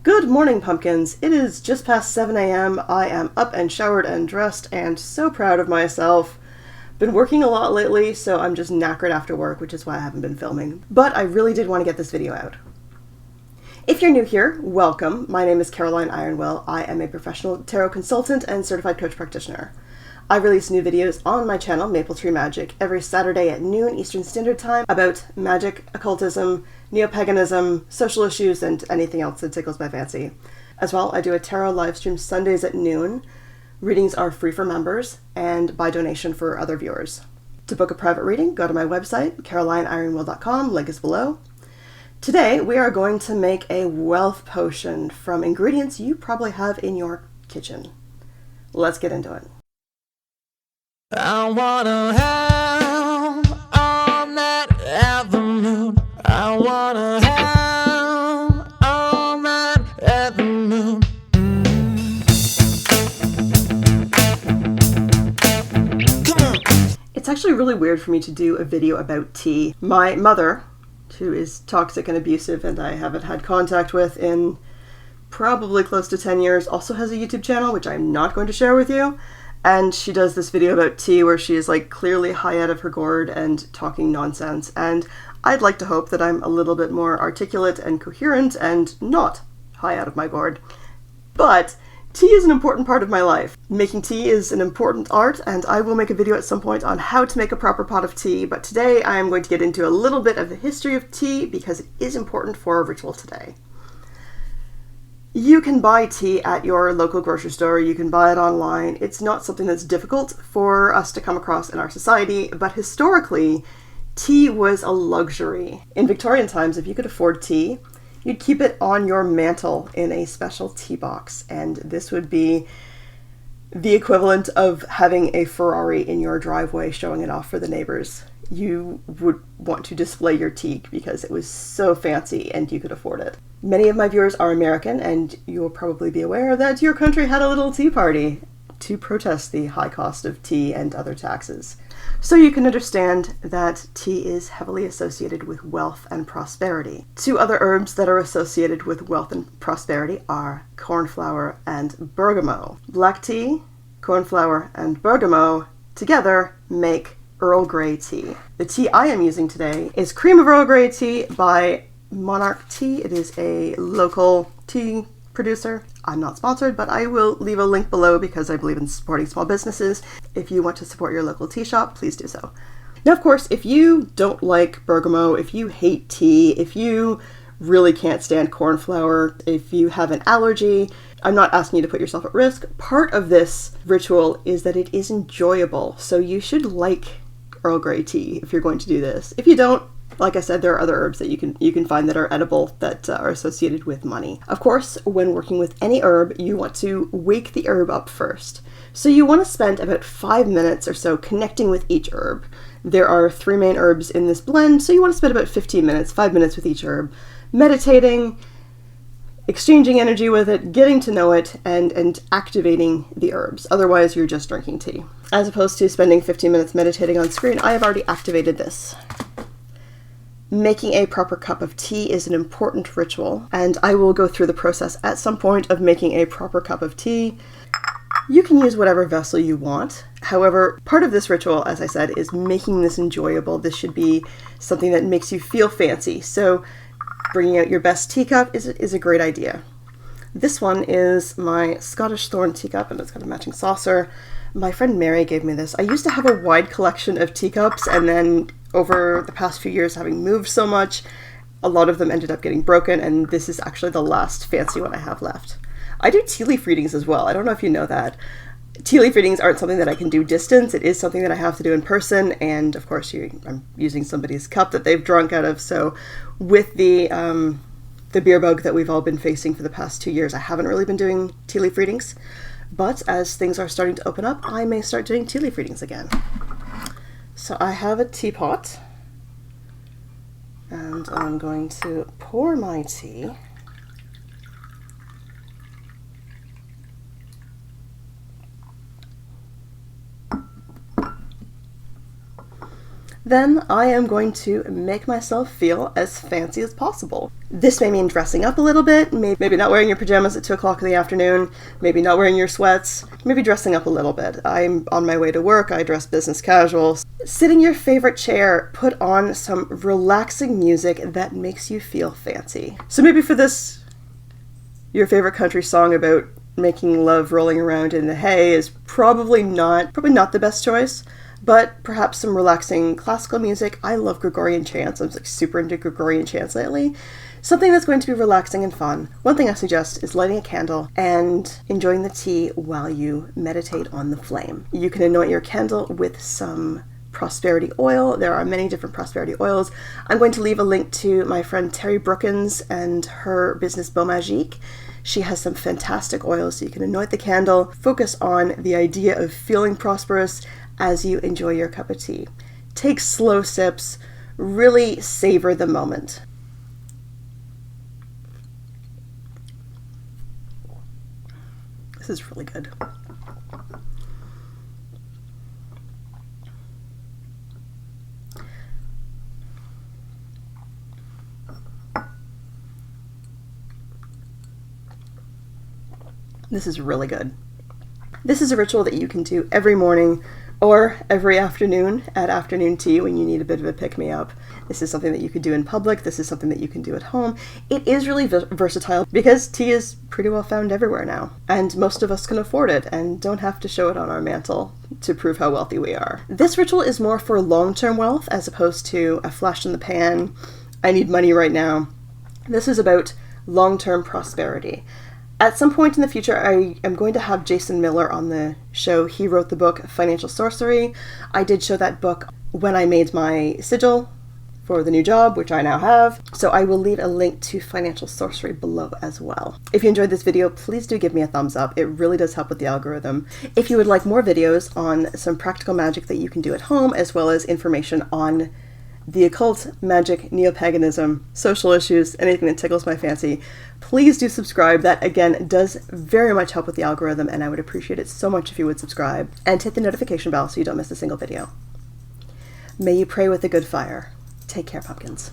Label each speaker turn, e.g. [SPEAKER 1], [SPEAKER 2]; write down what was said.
[SPEAKER 1] Good morning, pumpkins. It is just past 7 a.m. I am up and showered and dressed and so proud of myself. Been working a lot lately, so I'm just knackered after work, which is why I haven't been filming. But I really did want to get this video out. If you're new here, welcome. My name is Caroline Ironwell. I am a professional tarot consultant and certified coach practitioner. I release new videos on my channel, Maple Tree Magic, every Saturday at noon Eastern Standard Time about magic, occultism, neo-paganism, social issues, and anything else that tickles my fancy. As well, I do a tarot live stream Sundays at noon. Readings are free for members and by donation for other viewers. To book a private reading, go to my website, carolinironwell.com, link is below. Today, we are going to make a wealth potion from ingredients you probably have in your kitchen. Let's get into it.
[SPEAKER 2] I wanna have all night at the moon. I wanna have all night at the moon. Come on.
[SPEAKER 1] It's actually really weird for me to do a video about tea. My mother, who is toxic and abusive and I haven't had contact with in probably close to 10 years, also has a YouTube channel, which I'm not going to share with you. And she does this video about tea where she is like clearly high out of her gourd and talking nonsense. And I'd like to hope that I'm a little bit more articulate and coherent and not high out of my gourd. But tea is an important part of my life. Making tea is an important art, and I will make a video at some point on how to make a proper pot of tea. But today I am going to get into a little bit of the history of tea because it is important for our ritual today. You can buy tea at your local grocery store, you can buy it online. It's not something that's difficult for us to come across in our society, but historically, tea was a luxury. In Victorian times, if you could afford tea, you'd keep it on your mantle in a special tea box, and this would be the equivalent of having a Ferrari in your driveway showing it off for the neighbors. You would want to display your tea because it was so fancy and you could afford it. Many of my viewers are American, and you will probably be aware that your country had a little tea party to protest the high cost of tea and other taxes. So you can understand that tea is heavily associated with wealth and prosperity. Two other herbs that are associated with wealth and prosperity are cornflower and bergamot. Black tea, cornflower, and bergamot together make Earl Grey tea. The tea I am using today is Cream of Earl Grey tea by Monarch Tea. It is a local tea producer. I'm not sponsored, but I will leave a link below because I believe in supporting small businesses. If you want to support your local tea shop, please do so. Now, of course, if you don't like bergamot, if you hate tea, if you really can't stand cornflower, if you have an allergy, I'm not asking you to put yourself at risk. Part of this ritual is that it is enjoyable, so you should like Earl Grey tea if you're going to do this. If you don't, like I said, there are other herbs that you can find that are edible that are associated with money. Of course, when working with any herb, you want to wake the herb up first. So you want to spend about 5 minutes or so connecting with each herb. There are 3 main herbs in this blend, so you want to spend about 15 minutes, 5 minutes with each herb, meditating, exchanging energy with it, getting to know it, and activating the herbs. Otherwise, you're just drinking tea. As opposed to spending 15 minutes meditating on screen, I have already activated this. Making a proper cup of tea is an important ritual, and I will go through the process at some point of making a proper cup of tea. You can use whatever vessel you want. However, part of this ritual, as I said, is making this enjoyable. This should be something that makes you feel fancy. So bringing out your best teacup is a great idea. This one is my Scottish Thorn teacup, and it's got a matching saucer. My friend Mary gave me this. I used to have a wide collection of teacups, and then over the past few years, having moved so much, a lot of them ended up getting broken, and this is actually the last fancy one I have left. I do tea leaf readings as well. I don't know if you know that. Tea leaf readings aren't something that I can do distance. It is something that I have to do in person, and of course I'm using somebody's cup that they've drunk out of, so with the beer bug that we've all been facing for the past 2 years, I haven't really been doing tea leaf readings, but as things are starting to open up, I may start doing tea leaf readings again. So I have a teapot, and I'm going to pour my tea. then I am going to make myself feel as fancy as possible. This may mean dressing up a little bit, maybe not wearing your pajamas at 2 o'clock in the afternoon, maybe not wearing your sweats, maybe dressing up a little bit. I'm on my way to work, I dress business casual. Sit in your favorite chair, put on some relaxing music that makes you feel fancy. So maybe for this, your favorite country song about making love rolling around in the hay is probably not the best choice, but perhaps some relaxing classical music. I love Gregorian chants. I'm like super into Gregorian chants lately. Something that's going to be relaxing and fun. One thing I suggest is lighting a candle and enjoying the tea while you meditate on the flame. You can anoint your candle with some prosperity oil. There are many different prosperity oils. I'm going to leave a link to my friend Terry Brookins and her business Beau Magique. She has some fantastic oils, so you can anoint the candle, focus on the idea of feeling prosperous as you enjoy your cup of tea. Take slow sips, really savor the moment. This is really good. This is really good. This is a ritual that you can do every morning or every afternoon at afternoon tea when you need a bit of a pick-me-up. This is something that you could do in public. This is something that you can do at home. It is really versatile because tea is pretty well found everywhere now, and most of us can afford it and don't have to show it on our mantle to prove how wealthy we are. This ritual is more for long-term wealth as opposed to a flash in the pan, I need money right now. This is about long-term prosperity. At some point in the future, I am going to have Jason Miller on the show. He wrote the book Financial Sorcery. I did show that book when I made my sigil for the new job, which I now have. So I will leave a link to Financial Sorcery below as well. If you enjoyed this video, please do give me a thumbs up. It really does help with the algorithm. If you would like more videos on some practical magic that you can do at home, as well as information on the occult, magic, neo-paganism, social issues, anything that tickles my fancy, please do subscribe. That, again, does very much help with the algorithm, and I would appreciate it so much if you would subscribe. And hit the notification bell so you don't miss a single video. May you pray with a good fire. Take care, pumpkins.